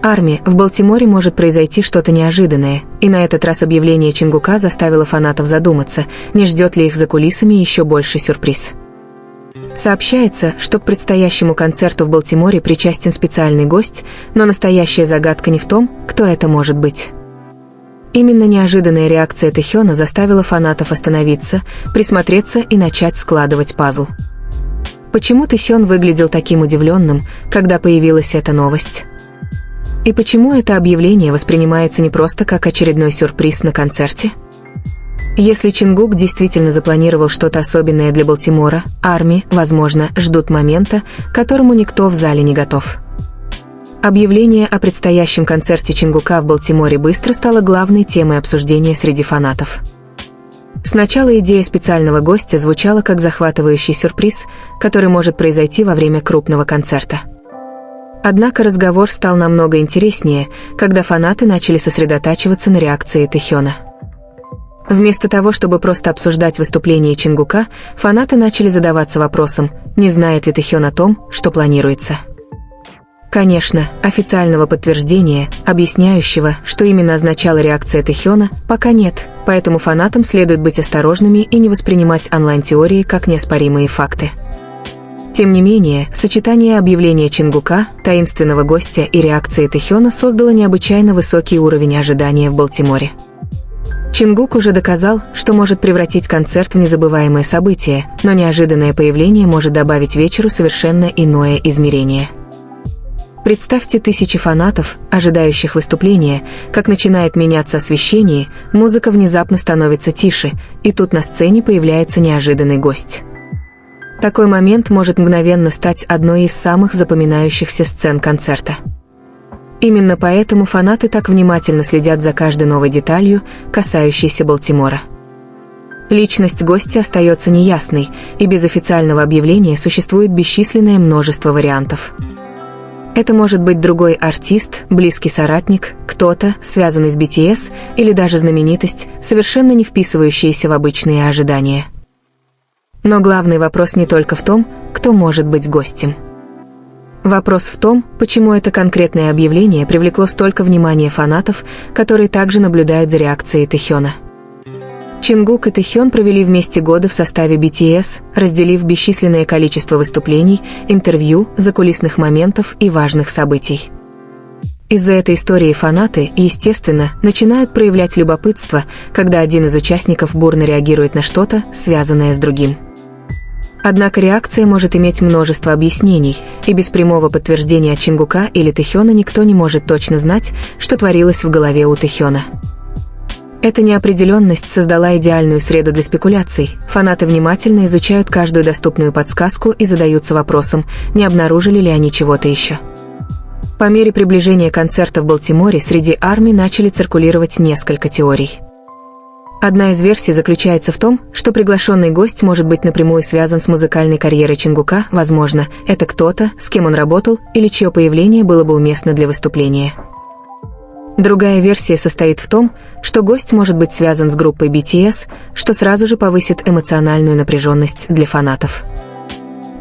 Арми, в Балтиморе может произойти что-то неожиданное, и на этот раз объявление Чингука заставило фанатов задуматься, не ждет ли их за кулисами еще больший сюрприз. Сообщается, что к предстоящему концерту в Балтиморе причастен специальный гость, но настоящая загадка не в том, кто это может быть. Именно неожиданная реакция Тэхёна заставила фанатов остановиться, присмотреться и начать складывать пазл. Почему Тэхён выглядел таким удивленным, когда появилась эта новость? И почему это объявление воспринимается не просто как очередной сюрприз на концерте? Если Чингук действительно запланировал что-то особенное для Балтимора, Арми, возможно, ждут момента, к которому никто в зале не готов. Объявление о предстоящем концерте Чингука в Балтиморе быстро стало главной темой обсуждения среди фанатов. Сначала идея специального гостя звучала как захватывающий сюрприз, который может произойти во время крупного концерта. Однако разговор стал намного интереснее, когда фанаты начали сосредотачиваться на реакции Тэхёна. Вместо того, чтобы просто обсуждать выступление Чингука, фанаты начали задаваться вопросом, не знает ли Тэхён о том, что планируется. Конечно, официального подтверждения, объясняющего, что именно означала реакция Тэхёна, пока нет, поэтому фанатам следует быть осторожными и не воспринимать онлайн-теории как неоспоримые факты. Тем не менее, сочетание объявления Чингука, таинственного гостя и реакции Тэхёна создало необычайно высокий уровень ожидания в Балтиморе. Чингук уже доказал, что может превратить концерт в незабываемое событие, но неожиданное появление может добавить вечеру совершенно иное измерение. Представьте тысячи фанатов, ожидающих выступления, как начинает меняться освещение, музыка внезапно становится тише, и тут на сцене появляется неожиданный гость. Такой момент может мгновенно стать одной из самых запоминающихся сцен концерта. Именно поэтому фанаты так внимательно следят за каждой новой деталью, касающейся Балтимора. Личность гостя остается неясной, и без официального объявления существует бесчисленное множество вариантов. Это может быть другой артист, близкий соратник, кто-то, связанный с BTS, или даже знаменитость, совершенно не вписывающаяся в обычные ожидания. Но главный вопрос не только в том, кто может быть гостем. Вопрос в том, почему это конкретное объявление привлекло столько внимания фанатов, которые также наблюдают за реакцией Тэхёна. Чингук и Тэхён провели вместе годы в составе BTS, разделив бесчисленное количество выступлений, интервью, закулисных моментов и важных событий. Из-за этой истории фанаты, естественно, начинают проявлять любопытство, когда один из участников бурно реагирует на что-то, связанное с другим. Однако реакция может иметь множество объяснений, и без прямого подтверждения от Чингука или Тэхёна никто не может точно знать, что творилось в голове у Тэхёна. Эта неопределенность создала идеальную среду для спекуляций. Фанаты внимательно изучают каждую доступную подсказку и задаются вопросом, не обнаружили ли они чего-то еще. По мере приближения концерта в Балтиморе среди Арми начали циркулировать несколько теорий. Одна из версий заключается в том, что приглашенный гость может быть напрямую связан с музыкальной карьерой Чингука, возможно, это кто-то, с кем он работал, или чье появление было бы уместно для выступления. Другая версия состоит в том, что гость может быть связан с группой BTS, что сразу же повысит эмоциональную напряженность для фанатов.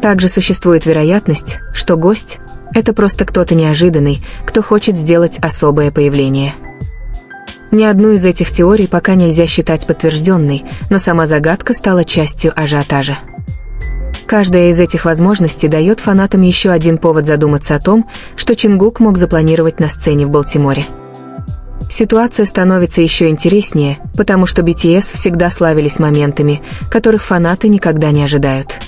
Также существует вероятность, что гость – это просто кто-то неожиданный, кто хочет сделать особое появление. Ни одну из этих теорий пока нельзя считать подтвержденной, но сама загадка стала частью ажиотажа. Каждая из этих возможностей дает фанатам еще один повод задуматься о том, что Чингук мог запланировать на сцене в Балтиморе. Ситуация становится еще интереснее, потому что BTS всегда славились моментами, которых фанаты никогда не ожидают.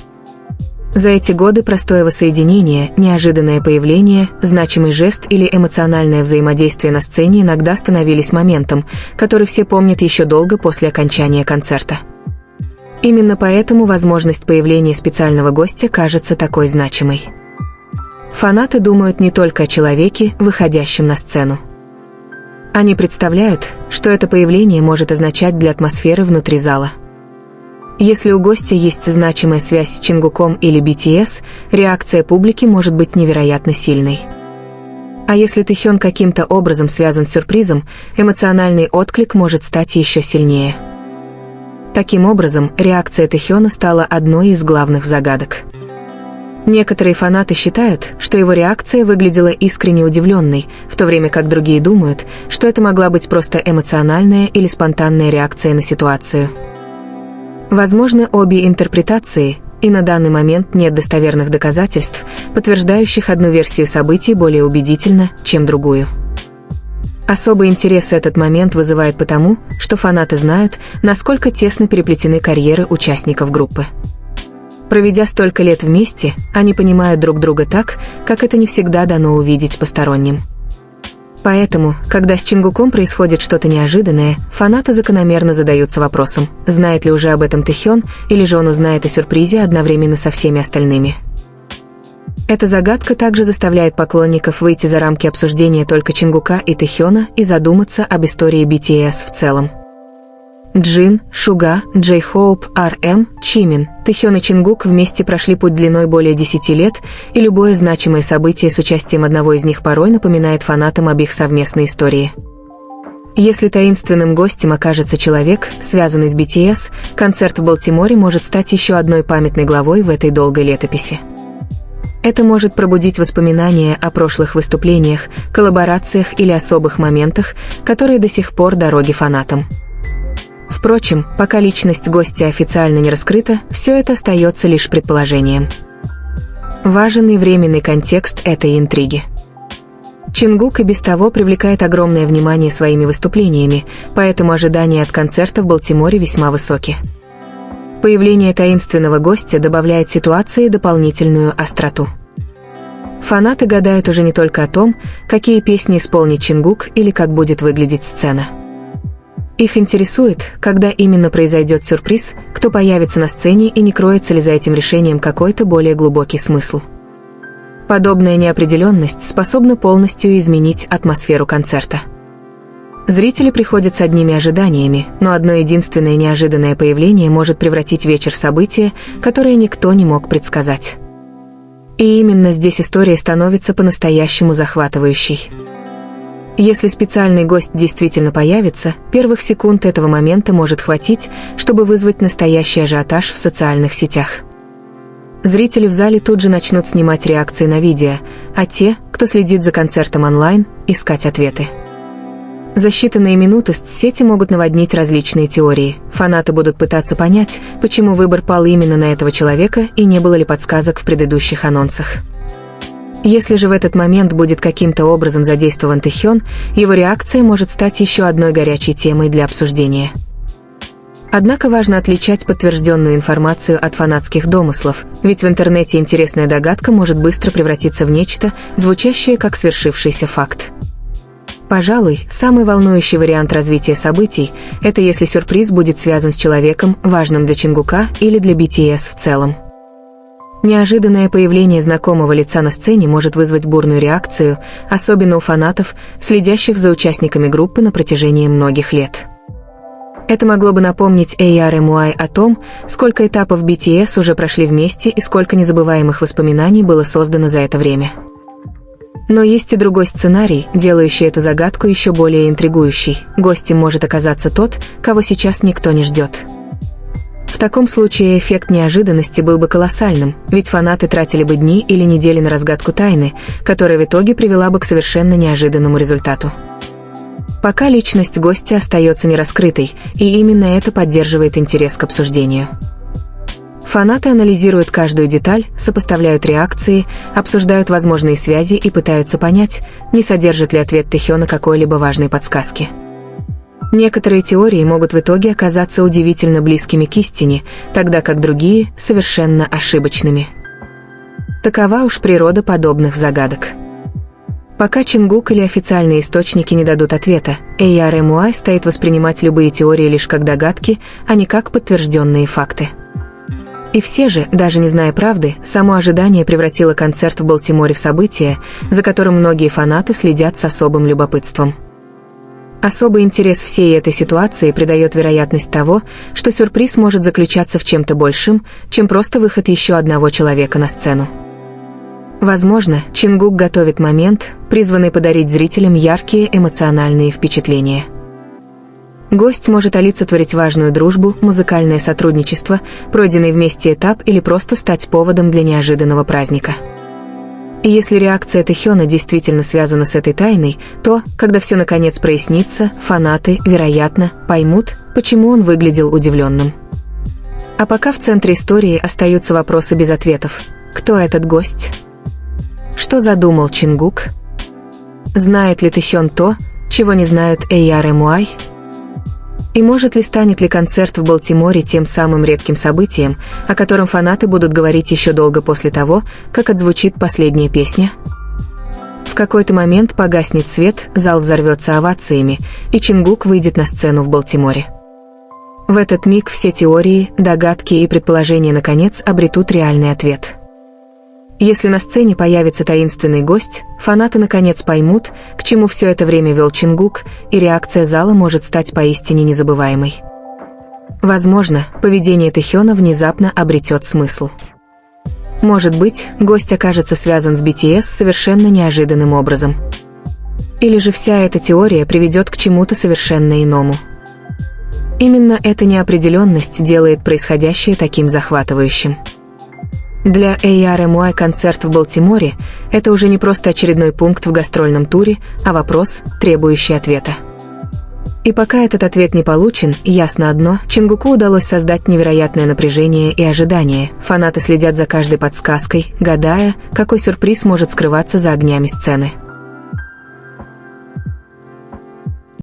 За эти годы простое воссоединение, неожиданное появление, значимый жест или эмоциональное взаимодействие на сцене иногда становились моментом, который все помнят еще долго после окончания концерта. Именно поэтому возможность появления специального гостя кажется такой значимой. Фанаты думают не только о человеке, выходящем на сцену. Они представляют, что это появление может означать для атмосферы внутри зала. Если у гостя есть значимая связь с Чингуком или BTS, реакция публики может быть невероятно сильной. А если Тэхён каким-то образом связан с сюрпризом, эмоциональный отклик может стать еще сильнее. Таким образом, реакция Тэхёна стала одной из главных загадок. Некоторые фанаты считают, что его реакция выглядела искренне удивленной, в то время как другие думают, что это могла быть просто эмоциональная или спонтанная реакция на ситуацию. Возможны обе интерпретации, и на данный момент нет достоверных доказательств, подтверждающих одну версию событий более убедительно, чем другую. Особый интерес этот момент вызывает потому, что фанаты знают, насколько тесно переплетены карьеры участников группы. Проведя столько лет вместе, они понимают друг друга так, как это не всегда дано увидеть посторонним. Поэтому, когда с Чингуком происходит что-то неожиданное, фанаты закономерно задаются вопросом, знает ли уже об этом Тэхён, или же он узнает о сюрпризе одновременно со всеми остальными. Эта загадка также заставляет поклонников выйти за рамки обсуждения только Чингука и Тэхёна и задуматься об истории BTS в целом. Джин, Шуга, Джей-Хоуп, RM, Чимин, Тэхён и Чингук вместе прошли путь длиной более 10 лет, и любое значимое событие с участием одного из них порой напоминает фанатам об их совместной истории. Если таинственным гостем окажется человек, связанный с BTS, концерт в Балтиморе может стать еще одной памятной главой в этой долгой летописи. Это может пробудить воспоминания о прошлых выступлениях, коллаборациях или особых моментах, которые до сих пор дороги фанатам. Впрочем, пока личность гостя официально не раскрыта, все это остается лишь предположением. Важен и временный контекст этой интриги. Чингук и без того привлекает огромное внимание своими выступлениями, поэтому ожидания от концерта в Балтиморе весьма высоки. Появление таинственного гостя добавляет ситуации дополнительную остроту. Фанаты гадают уже не только о том, какие песни исполнит Чингук или как будет выглядеть сцена. Их интересует, когда именно произойдет сюрприз, кто появится на сцене и не кроется ли за этим решением какой-то более глубокий смысл. Подобная неопределенность способна полностью изменить атмосферу концерта. Зрители приходят с одними ожиданиями, но одно единственное неожиданное появление может превратить вечер в событие, которое никто не мог предсказать. И именно здесь история становится по-настоящему захватывающей. Если специальный гость действительно появится, первых секунд этого момента может хватить, чтобы вызвать настоящий ажиотаж в социальных сетях. Зрители в зале тут же начнут снимать реакции на видео, а те, кто следит за концертом онлайн, искать ответы. За считанные минуты сети могут наводнить различные теории. Фанаты будут пытаться понять, почему выбор пал именно на этого человека и не было ли подсказок в предыдущих анонсах. Если же в этот момент будет каким-то образом задействован Тэхён, его реакция может стать еще одной горячей темой для обсуждения. Однако важно отличать подтвержденную информацию от фанатских домыслов, ведь в интернете интересная догадка может быстро превратиться в нечто, звучащее как свершившийся факт. Пожалуй, самый волнующий вариант развития событий – это если сюрприз будет связан с человеком, важным для Чингука или для BTS в целом. Неожиданное появление знакомого лица на сцене может вызвать бурную реакцию, особенно у фанатов, следящих за участниками группы на протяжении многих лет. Это могло бы напомнить RM о том, сколько этапов BTS уже прошли вместе и сколько незабываемых воспоминаний было создано за это время. Но есть и другой сценарий, делающий эту загадку еще более интригующей. Гостем может оказаться тот, кого сейчас никто не ждет. В таком случае эффект неожиданности был бы колоссальным, ведь фанаты тратили бы дни или недели на разгадку тайны, которая в итоге привела бы к совершенно неожиданному результату. Пока личность гостя остается нераскрытой, и именно это поддерживает интерес к обсуждению. Фанаты анализируют каждую деталь, сопоставляют реакции, обсуждают возможные связи и пытаются понять, не содержит ли ответ Тэхёна какой-либо важной подсказки. Некоторые теории могут в итоге оказаться удивительно близкими к истине, тогда как другие – совершенно ошибочными. Такова уж природа подобных загадок. Пока Чингук или официальные источники не дадут ответа, RM стоит воспринимать любые теории лишь как догадки, а не как подтвержденные факты. И все же, даже не зная правды, само ожидание превратило концерт в Балтиморе в событие, за которым многие фанаты следят с особым любопытством. Особый интерес всей этой ситуации придает вероятность того, что сюрприз может заключаться в чем-то большем, чем просто выход еще одного человека на сцену. Возможно, Чингук готовит момент, призванный подарить зрителям яркие эмоциональные впечатления. Гость может олицетворить важную дружбу, музыкальное сотрудничество, пройденный вместе этап или просто стать поводом для неожиданного праздника. И если реакция Тэхёна действительно связана с этой тайной, то, когда все наконец прояснится, фанаты, вероятно, поймут, почему он выглядел удивленным. А пока в центре истории остаются вопросы без ответов. Кто этот гость? Что задумал Чингук? Знает ли Тэхён то, чего не знают Эйяр и Муай? И станет ли концерт в Балтиморе тем самым редким событием, о котором фанаты будут говорить еще долго после того, как отзвучит последняя песня? В какой-то момент погаснет свет, зал взорвется овациями, и Чингук выйдет на сцену в Балтиморе. В этот миг все теории, догадки и предположения наконец обретут реальный ответ. Если на сцене появится таинственный гость, фанаты наконец поймут, к чему все это время вел Чингук, и реакция зала может стать поистине незабываемой. Возможно, поведение Тэхёна внезапно обретет смысл. Может быть, гость окажется связан с BTS совершенно неожиданным образом. Или же вся эта теория приведет к чему-то совершенно иному. Именно эта неопределенность делает происходящее таким захватывающим. Для Эйяр и Муай концерт в Балтиморе – это уже не просто очередной пункт в гастрольном туре, а вопрос, требующий ответа. И пока этот ответ не получен, ясно одно – Чингуку удалось создать невероятное напряжение и ожидание. Фанаты следят за каждой подсказкой, гадая, какой сюрприз может скрываться за огнями сцены.